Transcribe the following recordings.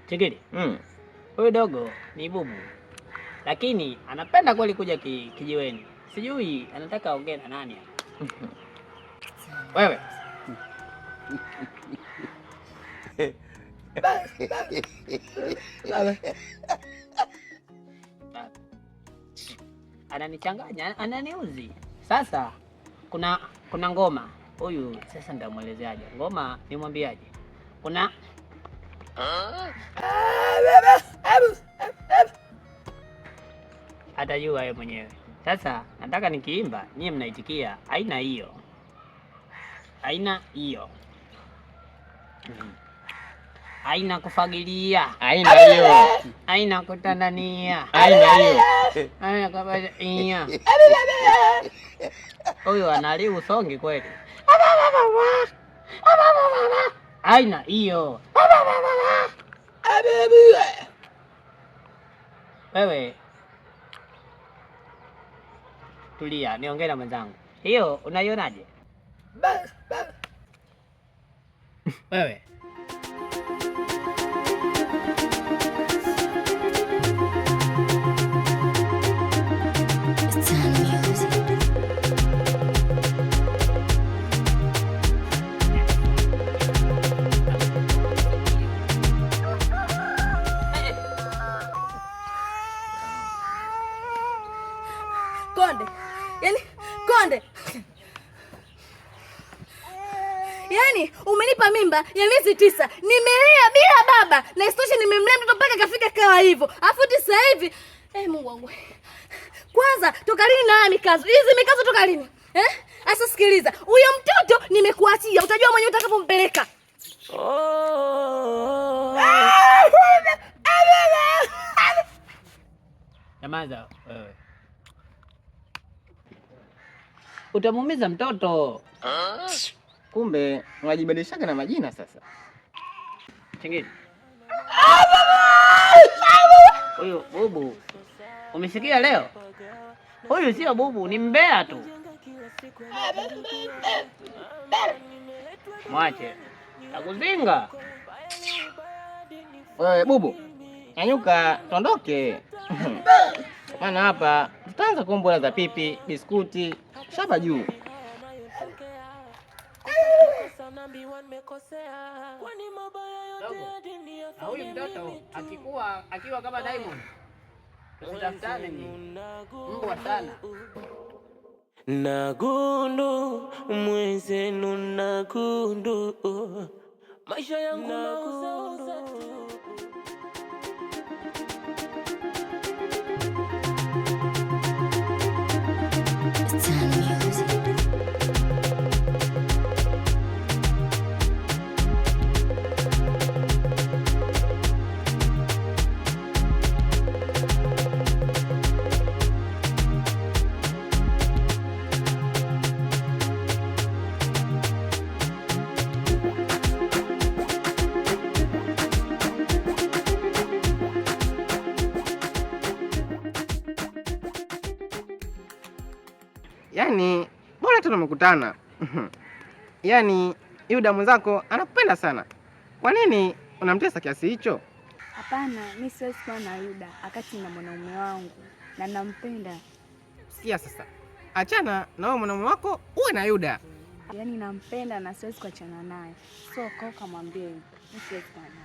Chikili. Huyu dogo ni bubu. Lakini anapenda kweli kuja kijiweni. Sijui anataka aongee na nani hapa. Wewe. Ananichanganya, ananiuzi. Sasa kuna ngoma. Huyu sasa nitamuelezeaje? Ngoma nimwambiaje? Kuna atajua yeye mwenyewe. Sasa nataka nikiimba nyie mnaitikia aina hiyo. Aina hiyo. Aina kufagilia. Aina hiyo. Aina kutandania. Aina hiyo. Aina kabisa hiyo. Huyu analiu songi kweli. Aina hiyo. Wewe tulia, niongee na mwenzangu. Hiyo unaionaje? Wewe Konde. Yaani Konde. Yaani umenipa mimba ya miezi 9. Nimelea bila baba. Na isitoshe nimemlea mtoto mpaka kafika kawa hivyo. Afu sasa hivi Mungu wangu. Kwanza toka lini na mikazo? Hizi mikazo toka lini? Asa sikiliza. Huyo mtoto nimekuachia. Utajua mwenyewe utakapompeleka. Nyamaza wewe. Utamuumiza mtoto. Kumbe unajibadilishaga na majina sasa. Chingine. Huyu bubu. Umesikia leo? Huyu sio bubu, ni mbea tu. Mwache. Takuzinga. Wewe bubu. Nyanyuka, tondoke. Maana hapa tutaanza kombola za pipi, biskuti, shaba juu. Huyu mtoto akiwa kama Diamond. Tutafutane ni mbwa sana. Nagundu mwenzenu nagundu maisha yangu nauza. Yaani bora tu tumekutana. Yaani Yuda mwenzako anakupenda sana. Kwa nini unamtesa kiasi hicho? Hapana, mimi siwezi kuwa na Yuda wakati na mwanaume wangu na nampenda. Sikia sasa. Achana na wewe mwanaume wako uwe na Yuda. Yaani nampenda na siwezi kuachana naye. So kaka mwambie mimi siwezi kuwa naye.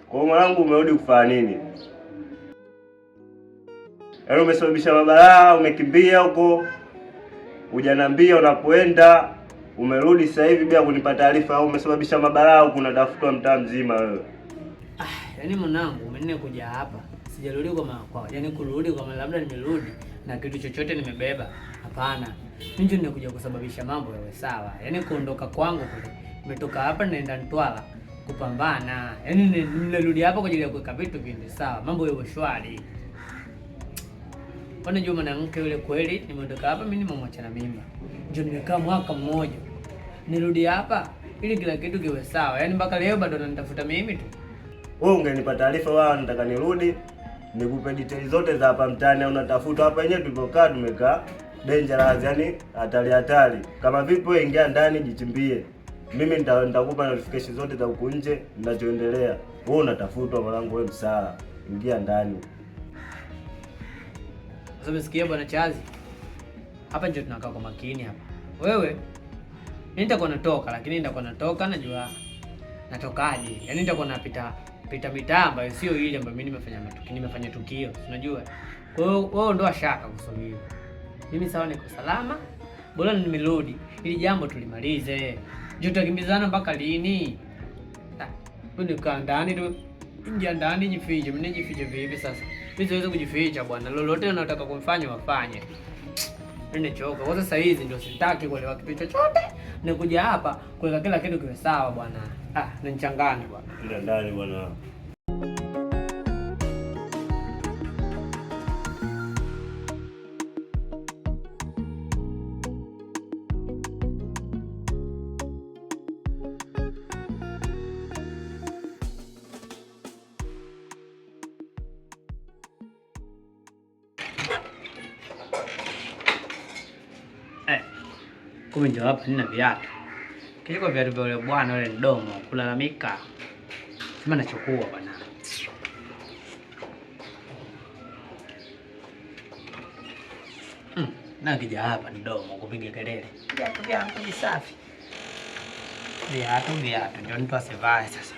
Kwa mwanangu umerudi kufanya nini? Yaani umesababisha mabalaa, umekimbia huko. Hujaniambia unapoenda, umerudi sasa hivi bila kunipa taarifa au umesababisha mabalaa huko unatafutwa mtaa mzima wewe. Yaani mwanangu umenine kuja hapa. Sijarudi kwa yaani kurudi kwa labda nimerudi na kitu chochote nimebeba. Hapana. Mimi ndio nimekuja kusababisha mambo yawe sawa. Yaani kuondoka kwangu kule. Nimetoka hapa naenda Ntwala kupambana. Yaani nimerudi hapa kwa ajili ya kuweka vitu viende sawa. Mambo yawe shwari. Unajua mwanamke yule kweli nimeondoka hapa mimi nimemwacha na mimba. Ndio nimekaa mwaka mmoja. Nirudi hapa ili kila kitu kiwe sawa. Yaani mpaka leo bado ananitafuta mimi tu. Wewe ungenipa taarifa wao nataka nirudi. nikupe details zote za hapa mtaani, unatafuta hapa yenyewe tulipokaa, tumekaa dangerous, yani hatari. Kama vipi wewe ingia ndani jichimbie. Mimi nitakupa notification zote za huko nje ninachoendelea. Wewe unatafutwa mwanangu, wewe msala. Ingia ndani. Sasa umesikia bwana Chazi? Hapa ndio tunakaa kwa makini hapa. Wewe nitakuwa natoka, lakini nitakuwa natoka najua natokaje. Yaani nitakuwa napita mitaa ambayo sio ile ambayo mimi nimefanya tukio. Unajua? Kwa hiyo wewe ndo shaka kusubiri. Mimi sawa, niko salama. Bora nimerudi. Ili jambo tulimalize. Je, tutakimbizana mpaka lini? Wewe nikaa ndani tu. Ingia ndani jifiche. Mimi nijifiche vipi sasa? Mimi siwezi kujificha bwana. Lolote unataka kumfanya wafanye. Mimi nimechoka. Kwa sasa hizi ndio sitaki kuelewa kitu chochote. Nikuja hapa kuweka kila kitu kiwe sawa bwana. Nanichanganya bwana. Ndio ndani bwana. Kumbe ndio hapa nina viatu. Kiliko viatu vya yule bwana yule mdomo kulalamika. Sema nachukua bwana. Na kija hapa mdomo kupiga kelele. Viatu vyangu ni safi. Viatu ndio mtu asivae sasa.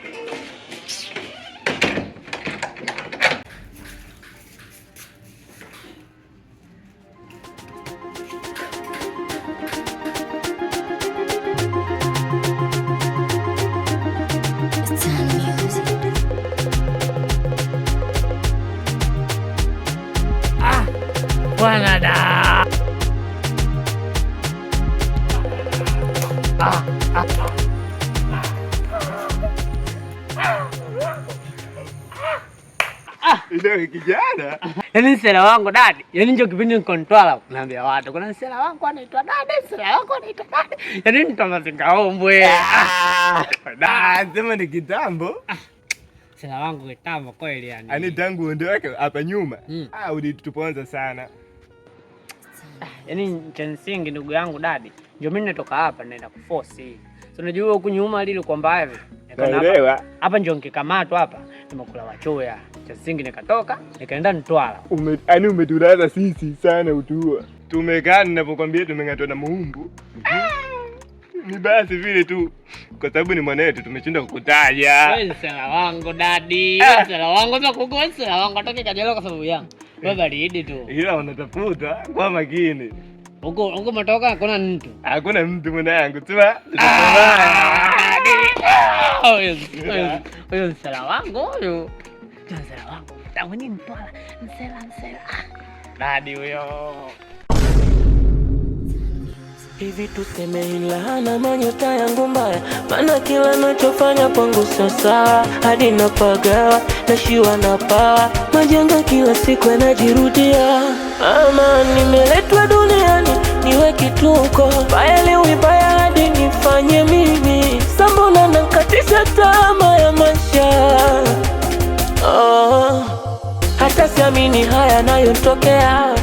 Bwana da. Ile kijana. Yaani msela wangu dadi. Yaani ndio kipindi niko Ntwala naambia watu kuna msela wangu anaitwa dadi, msela wangu anaitwa dadi. Yaani nitamazinga ombwe. Sema ni kitambo. Msela wangu kitambo kweli yani. Ani tangu ondoke hapa nyuma. Ulituponza sana. Yaani cha msingi ndugu yangu dadi. Ndio mimi natoka hapa naenda kuforce. So unajua huku nyuma lile kwamba hivi. Naelewa. Hapa ndio nikikamatwa hapa. Nimekula wachoya. Cha msingi nikatoka, nikaenda Ntwala. Yaani umetulaza sisi sana utua. Tumekaa ninapokuambia tumeng'atwa na muumbu. Ni basi vile tu. Kwa sababu ni mwanetu tumeshinda kukutaja. Wewe msela wangu dadi. Msela wangu za kugosa wangu atoke Kajalo kwa sababu yangu. Wewe baridi tu. Ila unatafuta kwa makini. Huko umetoka hakuna mtu. Hakuna mtu mwanangu. Sema huyo msela wangu huyo. Msela wangu. Tangu ni Ntwala. Msela. Dadi huyo. Hivi tuseme ila na manyota yangu mbaya, maana kila nachofanya kwangu sasa hadi napagawa, nashiwa na pawa, majanga kila siku yanajirudia. Ama nimeletwa duniani niwe kituko, baya leo baya hadi nifanye mimi, sambona nakatisha tamaa ya maisha. Hata siamini haya nayotokea.